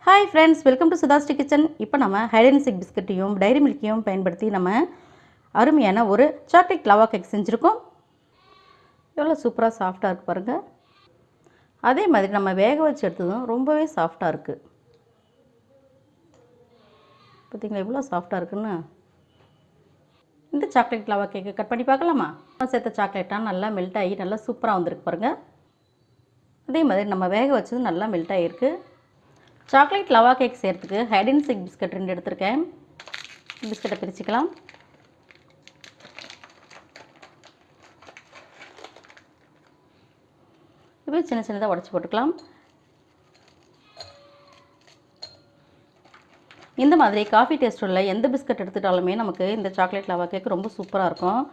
Hi friends, welcome to SudhaSri kitchen. இப்போ நம்ம hide and seek பிஸ்கட்டையும் diary மில்க்கையும் பயன்படுத்தி நம்ம அருமையான ஒரு சாக்லேட் லவா கேக் செஞ்சுருக்கோம். எவ்வளோ சூப்பராக சாஃப்டாக இருக்குது பாருங்கள். அதே மாதிரி நம்ம வேக வச்சு எடுத்ததும் ரொம்பவே சாஃப்டாக இருக்குது. பார்த்தீங்களா எவ்வளோ சாஃப்டாக இருக்குன்னு. இந்த சாக்லேட் லவா கேக்கை கட் பண்ணி பார்க்கலாமா? சேர்த்த சாக்லேட்டாக நல்லா மெல்ட் ஆகி நல்லா சூப்பராக வந்திருக்கு பாருங்கள். அதே மாதிரி நம்ம வேக வச்சதும் நல்லா மெல்ட் ஆகிருக்கு. சாக்லேட் லவா கேக் செய்கிறதுக்கு ஹைட் அண்ட் சீக் பிஸ்கட் 2 எடுத்திருக்கேன். பிஸ்கட்டை பிரிச்சுக்கலாம். இப்போ சின்ன சின்னதாக உடச்சி போட்டுக்கலாம். இந்த மாதிரி காஃபி டேஸ்ட் உள்ள எந்த பிஸ்கட் எடுத்துட்டாலுமே நமக்கு இந்த சாக்லேட் லவா கேக் ரொம்ப சூப்பராக இருக்கும்.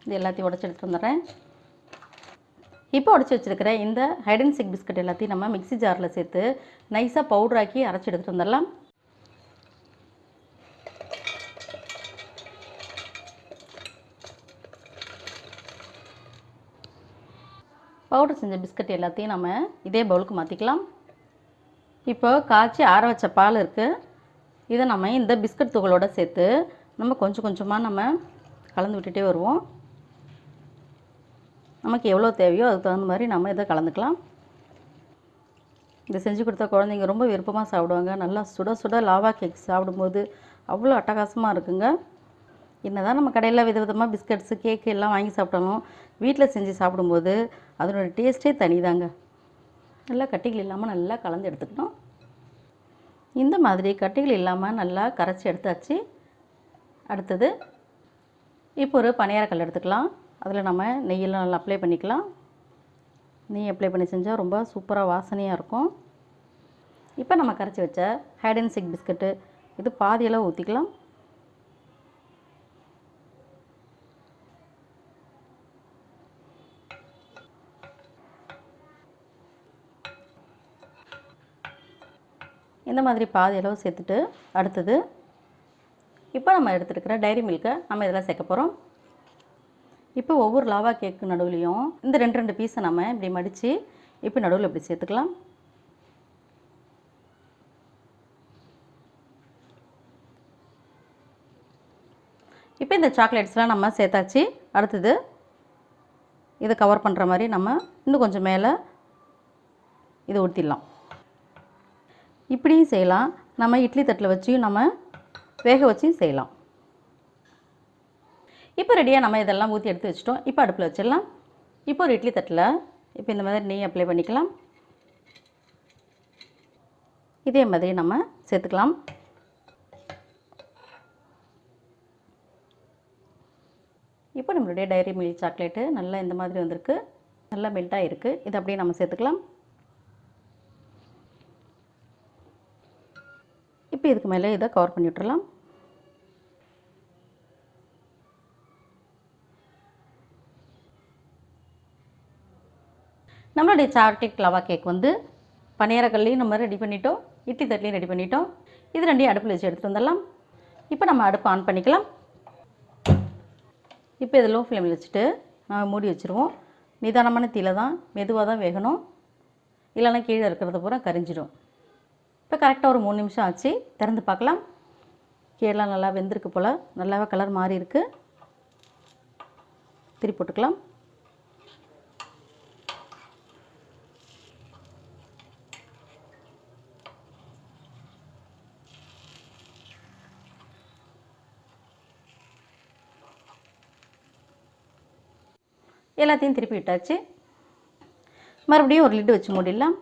இது எல்லாத்தையும் உடச்சி எடுத்து வந்துடுறேன். இப்போ உடச்சி வச்சுருக்கிற இந்த ஹைட் அண்ட் சீக் பிஸ்கட் எல்லாத்தையும் நம்ம மிக்ஸி ஜாரில் சேர்த்து நைஸாக பவுடராக்கி அரைச்சி எடுத்துகிட்டு வந்துடலாம். பவுடர் செஞ்ச பிஸ்கட் எல்லாத்தையும் நம்ம இதே பவுலுக்கு மாற்றிக்கலாம். இப்போ காய்ச்சி ஆற வச்ச பால் இருக்குது. இதை நம்ம இந்த பிஸ்கட் தூளோடு சேர்த்து நம்ம கொஞ்சம் கொஞ்சமாக நம்ம கலந்து விட்டுட்டே வருவோம். நமக்கு எவ்வளோ தேவையோ அதுக்கு தகுந்த மாதிரி நம்ம இதை கலந்துக்கலாம். இதை செஞ்சு கொடுத்தா குழந்தைங்க ரொம்ப விருப்பமாக சாப்பிடுவாங்க. நல்லா சுட சுட லாவா கேக் சாப்பிடும்போது அவ்வளோ அட்டகாசமாக இருக்குங்க. என்ன தான் நம்ம கடையில் விதவிதமாக பிஸ்கட்ஸு கேக்கு எல்லாம் வாங்கி சாப்பிட்டாலும் வீட்டில் செஞ்சு சாப்பிடும்போது அதனோட டேஸ்ட்டே தனிதாங்க. நல்லா கட்டிகள் இல்லாமல் நல்லா கலந்து எடுத்துக்கணும். இந்த மாதிரி கட்டிகள் இல்லாமல் நல்லா கரைச்சி எடுத்தாச்சு. அடுத்தது இப்போ ஒரு பணியாரக்கல் எடுத்துக்கலாம். அதில் நம்ம நெய்யெல்லாம் நல்லா அப்ளை பண்ணிக்கலாம். நெய் அப்ளை பண்ணி செஞ்சால் ரொம்ப சூப்பராக வாசனையாக இருக்கும். இப்போ நம்ம கரைச்சி வச்ச ஹைட் அண்ட் சீக் பிஸ்கட்டு இது பாதியெல்லாம் ஊற்றிக்கலாம். இந்த மாதிரி பாதியளவு சேர்த்துட்டு அடுத்தது இப்போ நம்ம எடுத்துருக்கிற டைரி மில்கை நம்ம இதில் சேர்க்க போகிறோம். இப்போ ஒவ்வொரு லாவா கேக்கு நடுவுலையும் இந்த 2 பீஸை நம்ம இப்படி மடித்து இப்போ நடுவில் இப்படி சேர்த்துக்கலாம். இப்போ இந்த சாக்லேட்ஸ்லாம் நம்ம சேர்த்தாச்சு. அடுத்தது இதை கவர் பண்ணுற மாதிரி நம்ம இன்னும் கொஞ்சம் மேலே இதை ஊற்றிடலாம். இப்படியும் செய்யலாம். நம்ம இட்லி தட்டில் வச்சியும் நம்ம வேக வச்சியும் செய்யலாம். இப்போ ரெடியாக நம்ம இதெல்லாம் ஊற்றி எடுத்து வச்சிட்டோம். இப்போ அடுப்பில் வச்சிடலாம். இப்போ ஒரு இட்லி தட்டில் இப்போ இந்த மாதிரி நெய் அப்ளை பண்ணிக்கலாம். இதே மாதிரி நம்ம சேர்த்துக்கலாம். இப்போ நம்மளுடைய டைரி மில்க் சாக்லேட்டு நல்லா இந்த மாதிரி வந்திருக்கு. நல்லா மெல்ட்டாக இருக்குது. இதை அப்படியே நம்ம சேர்த்துக்கலாம். இப்போ இதுக்கு மேலே இதை கவர் பண்ணி விட்டுறலாம். நம்மளுடைய சாக்லேட் லவா கேக் வந்து பணியாரக்கல்லையும் நம்ம ரெடி பண்ணிட்டோம், இட்லி தட்டிலையும் ரெடி பண்ணிட்டோம். இது 2 அடுப்பில் வச்சு எடுத்துகிட்டு வந்துடலாம். இப்போ நம்ம அடுப்பு ஆன் பண்ணிக்கலாம். இப்போ இதை லோ ஃப்ளேமில் வச்சுட்டு நம்ம மூடி வச்சுருவோம். நிதானமான தீயில தான் மெதுவாக தான் வேகணும், இல்லைன்னா கீழே இருக்கிறது பூரா கரிஞ்சிடும். இப்போ கரெக்டாக ஒரு 3 நிமிஷம் ஆச்சு. திறந்து பார்க்கலாம். கீழெலாம் நல்லா வெந்திருக்கு போல், நல்லாவே கலர் மாறி இருக்குது. திருப்பி போட்டுக்கலாம். எல்லாத்தையும் திருப்பி விட்டாச்சு. மறுபடியும் ஒரு லிட்டு வச்சு மூடிடலாம்.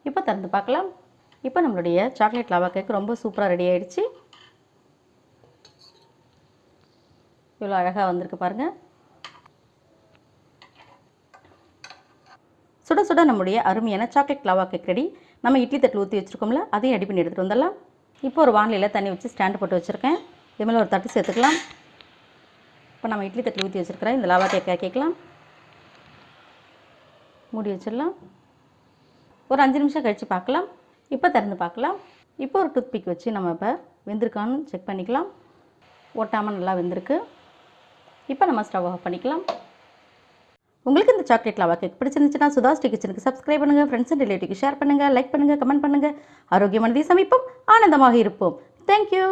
இப்போ திறந்து பார்க்கலாம். இப்போ நம்மளுடைய சாக்லேட் லவா கேக் ரொம்ப சூப்பராக ரெடி ஆகிடுச்சு. இவ்வளோ அழகாக வந்திருக்கு பாருங்கள். சுட சுட நம்முடைய அருமையான சாக்லேட் லவா கேக் ரெடி. நம்ம இட்லி தட்டில் ஊற்றி வச்சுருக்கோம்ல, அதையும் ரெடி பண்ணி எடுத்துகிட்டு வந்துடலாம். இப்போ ஒரு வானிலையில் தண்ணி வச்சு ஸ்டாண்டு போட்டு வச்சுருக்கேன். இது மேலே ஒரு தட்டு சேர்த்துக்கலாம். இப்போ நம்ம இட்லி தட்டில் ஊற்றி வச்சுருக்கிறேன் இந்த லவா கேக் கேட்கலாம். மூடி வச்சிடலாம். ஒரு 5 நிமிஷம் கழித்து பார்க்கலாம். இப்போ திறந்து பார்க்கலாம். இப்போ ஒரு டூத்பிக் வச்சு நம்ம இப்போ வெந்திருக்கான்னு செக் பண்ணிக்கலாம். ஒட்டாமல் நல்லா வெந்திருக்கு. இப்போ நம்ம ஸ்டவ் ஆஃப் பண்ணிக்கலாம். உங்களுக்கு இந்த சாக்லேட் லாவா கேக் பிடிச்சிருந்துச்சுன்னா சுதாஸ்ரீ கிச்சனுக்கு சப்ஸ்கிரைப் பண்ணுங்கள், ஃப்ரெண்ட்ஸ் அண்ட் ரிலேட்டிவ்க்கு ஷேர் பண்ணுங்கள், லைக் பண்ணுங்கள், கமெண்ட் பண்ணுங்கள். ஆரோக்கியமானதை சமைப்போம், ஆனந்தமாக இருப்போம். தேங்க்யூ.